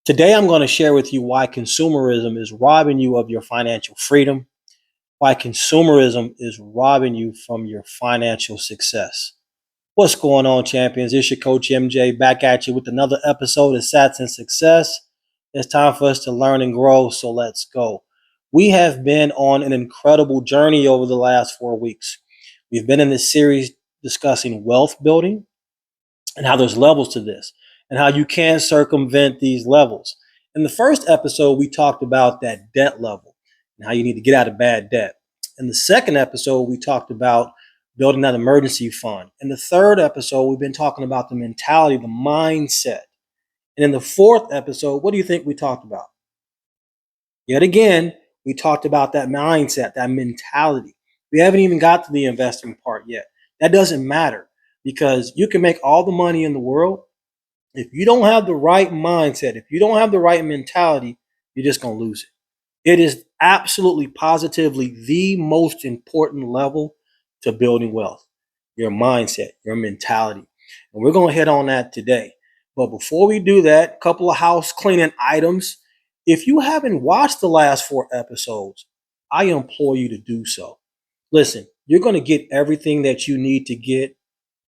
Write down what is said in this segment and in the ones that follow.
Today, I'm going to share with you why consumerism is robbing you of your financial freedom, why consumerism is robbing you from your financial success. What's going on, champions? It's your coach MJ back at you with another episode of Sats and Success. It's time for us to learn and grow, so let's go. We have been on an incredible journey over the last 4 weeks. We've been in this series discussing wealth building and how there's levels to this and how you can circumvent these levels. In the first episode, we talked about that debt level and how you need to get out of bad debt. In the second episode, we talked about building that emergency fund. In the third episode, we've been talking about the mentality, the mindset. And in the fourth episode, what do you think we talked about? Yet again, we talked about that mindset, that mentality. We haven't even got to the investing part yet. That doesn't matter because you can make all the money in the world. If you don't have the right mindset, if you don't have the right mentality, you're just going to lose it. It is absolutely positively the most important level to building wealth, your mindset, your mentality. And we're going to hit on that today. But before we do that, a couple of house cleaning items. If you haven't watched the last 4 episodes, I implore you to do so. Listen, you're going to get everything that you need to get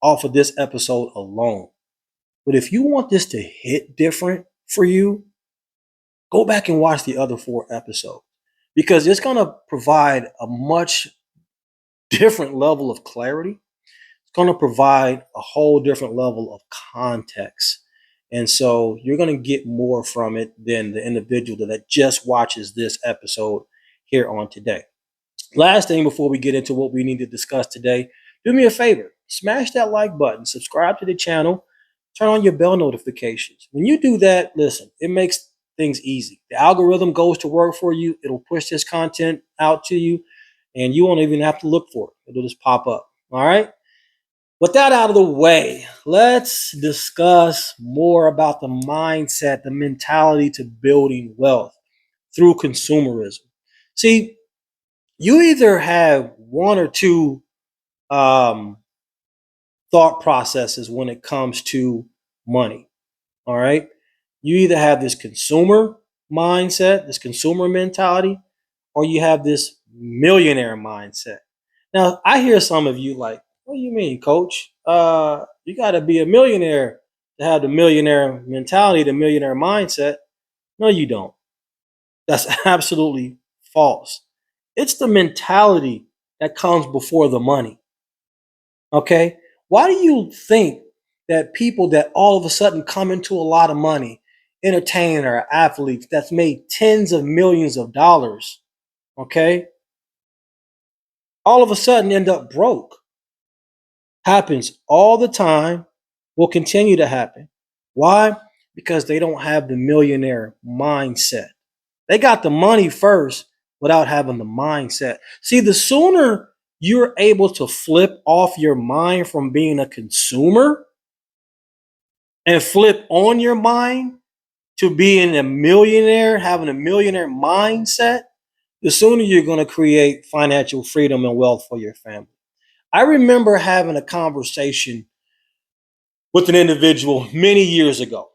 off of this episode alone. But if you want this to hit different for you, go back and watch the other 4 episodes because it's going to provide a much different level of clarity. It's going to provide a whole different level of context. And so you're going to get more from it than the individual that just watches this episode here on today. Last thing before we get into what we need to discuss today, do me a favor, smash that like button, subscribe to the channel, turn on your bell notifications. When you do that, listen, it makes things easy. The algorithm goes to work for you. It'll push this content out to you, and you won't even have to look for it. It'll just pop up. All right? With that out of the way, let's discuss more about the mindset, the mentality to building wealth through consumerism. See, you either have one or two thought processes when it comes to money. All right. You either have this consumer mindset, this consumer mentality, or you have this millionaire mindset. Now, I hear some of you like, what do you mean, coach? You got to be a millionaire to have the millionaire mentality, the millionaire mindset. No, you don't. That's absolutely false. It's the mentality that comes before the money. Okay? Why do you think that people that all of a sudden come into a lot of money, entertainer, athletes that's made tens of millions of dollars, okay, all of a sudden end up broke? Happens all the time, will continue to happen. Why? Because they don't have the millionaire mindset. They got the money first without having the mindset. See, the sooner you're able to flip off your mind from being a consumer and flip on your mind to being a millionaire, having a millionaire mindset, the sooner you're going to create financial freedom and wealth for your family. I remember having a conversation with an individual many years ago.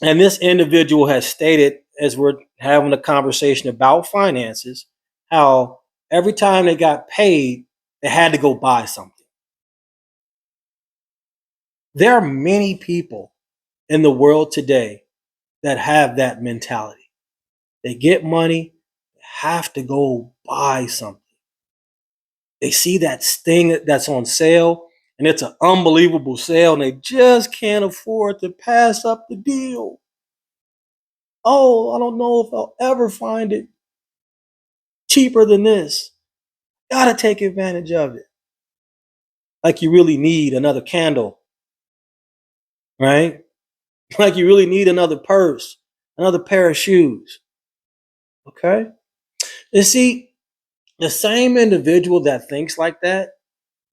And this individual has stated, as we're having a conversation about finances, how every time they got paid, they had to go buy something. There are many people in the world today that have that mentality. They get money, have to go buy something. They see that thing that's on sale and it's an unbelievable sale and they just can't afford to pass up the deal. Oh, I don't know if I'll ever find it cheaper than this. Gotta take advantage of it. Like you really need another candle, right? Like you really need another purse, another pair of shoes. Okay? You see, the same individual that thinks like that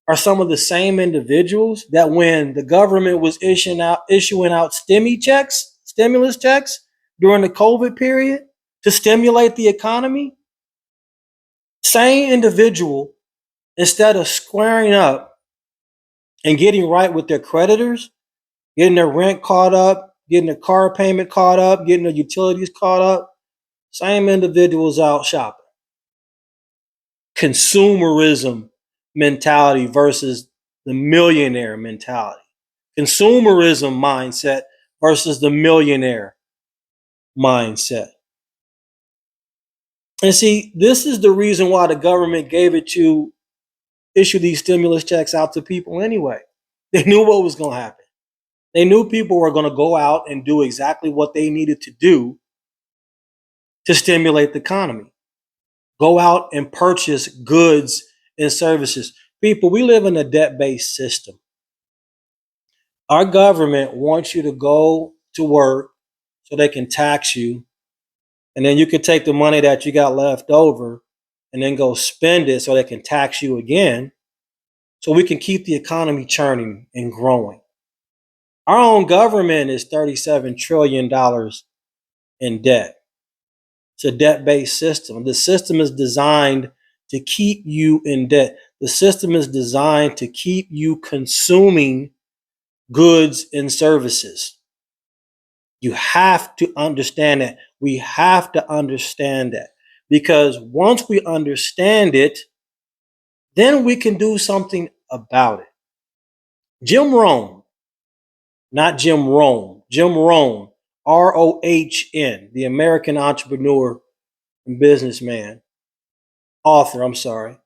are some of the same individuals that when the government was issuing out stimulus checks during the COVID period to stimulate the economy, same individual, instead of squaring up and getting right with their creditors, getting their rent caught up, getting the car payment caught up, getting the utilities caught up. Same individuals out shopping. Consumerism mentality versus the millionaire mentality. Consumerism mindset versus the millionaire mindset. And see, this is the reason why the government gave it to issue these stimulus checks out to people anyway. They knew what was going to happen. They knew people were going to go out and do exactly what they needed to do to stimulate the economy. Go out and purchase goods and services. People, we live in a debt-based system. Our government wants you to go to work so they can tax you, and then you can take the money that you got left over and then go spend it so they can tax you again, so we can keep the economy churning and growing. Our own government is $37 trillion in debt. It's a debt-based system. The system is designed to keep you in debt. The system is designed to keep you consuming goods and services. You have to understand that. We have to understand that. Because once we understand it, then we can do something about it. Jim Rohn, not Jim Rohn, Jim Rohn, Rohn, the American entrepreneur and businessman, author, I'm sorry,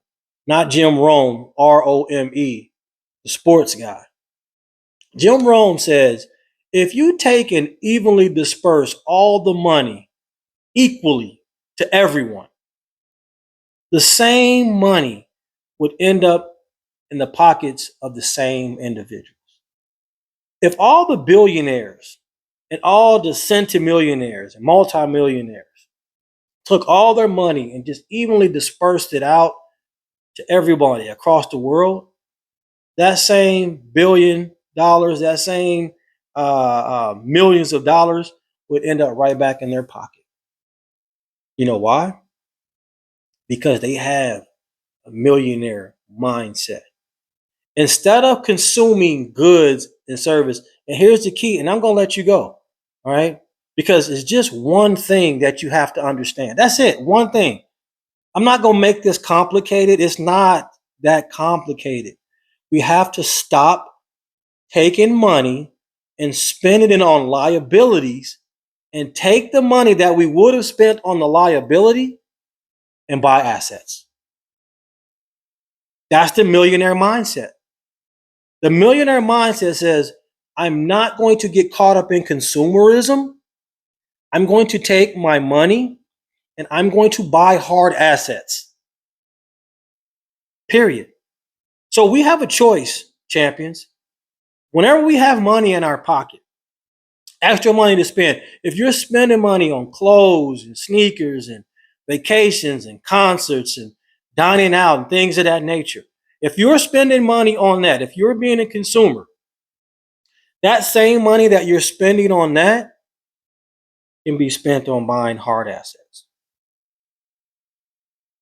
not Jim Rohn, Rome, the sports guy. Jim Rohn says, if you take and evenly disperse all the money equally to everyone, the same money would end up in the pockets of the same individuals. If all the billionaires and all the centimillionaires and multimillionaires took all their money and just evenly dispersed it out to everybody across the world, that same $1 billion, that same millions of dollars would end up right back in their pocket. You know why? Because they have a millionaire mindset. Instead of consuming goods and service, and here's the key, and I'm going to let you go, all right? Because it's just one thing that you have to understand. That's it, one thing. I'm not going to make this complicated. It's not that complicated. We have to stop taking money and spending it on liabilities and take the money that we would have spent on the liability and buy assets. That's the millionaire mindset. The millionaire mindset says, I'm not going to get caught up in consumerism. I'm going to take my money and I'm going to buy hard assets. Period. So we have a choice, champions. Whenever we have money in our pocket, extra money to spend, if you're spending money on clothes and sneakers and vacations and concerts and dining out and things of that nature, if you're spending money on that, if you're being a consumer, that same money that you're spending on that can be spent on buying hard assets.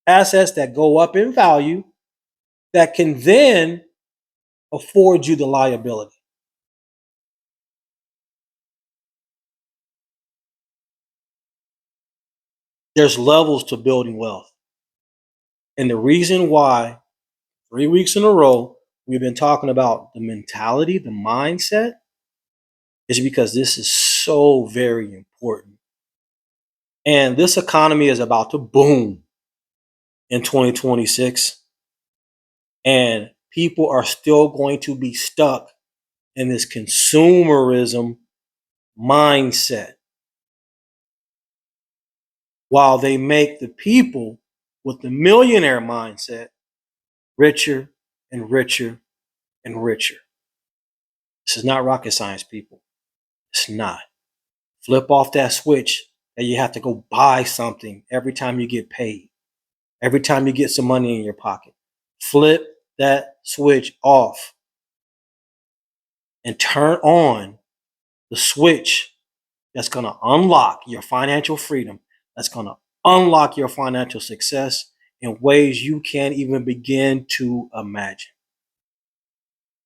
Assets that go up in value that can then afford you the liability. There's levels to building wealth. And the reason why 3 weeks in a row we've been talking about the mentality, the mindset, is because this is so very important. And this economy is about to boom in 2026. And people are still going to be stuck in this consumerism mindset while they make the people with the millionaire mindset richer and richer and richer. This is not rocket science, people. It's not. Flip off that switch that you have to go buy something every time you get paid, every time you get some money in your pocket. Flip that switch off and turn on the switch that's going to unlock your financial freedom, that's going to unlock your financial success in ways you can't even begin to imagine.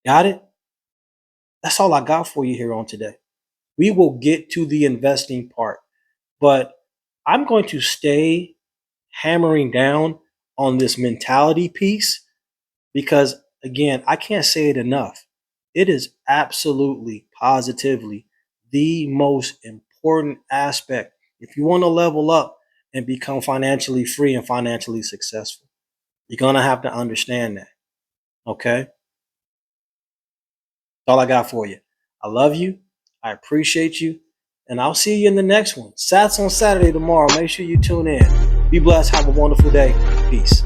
Got it? That's all I got for you here on today. We will get to the investing part, but I'm going to stay hammering down on this mentality piece because, again, I can't say it enough. It is absolutely, positively the most important aspect if you want to level up and become financially free and financially successful. You're going to have to understand that. Okay? That's all I got for you. I love you. I appreciate you. And I'll see you in the next one. Sats on Saturday tomorrow. Make sure you tune in. Be blessed. Have a wonderful day. Peace.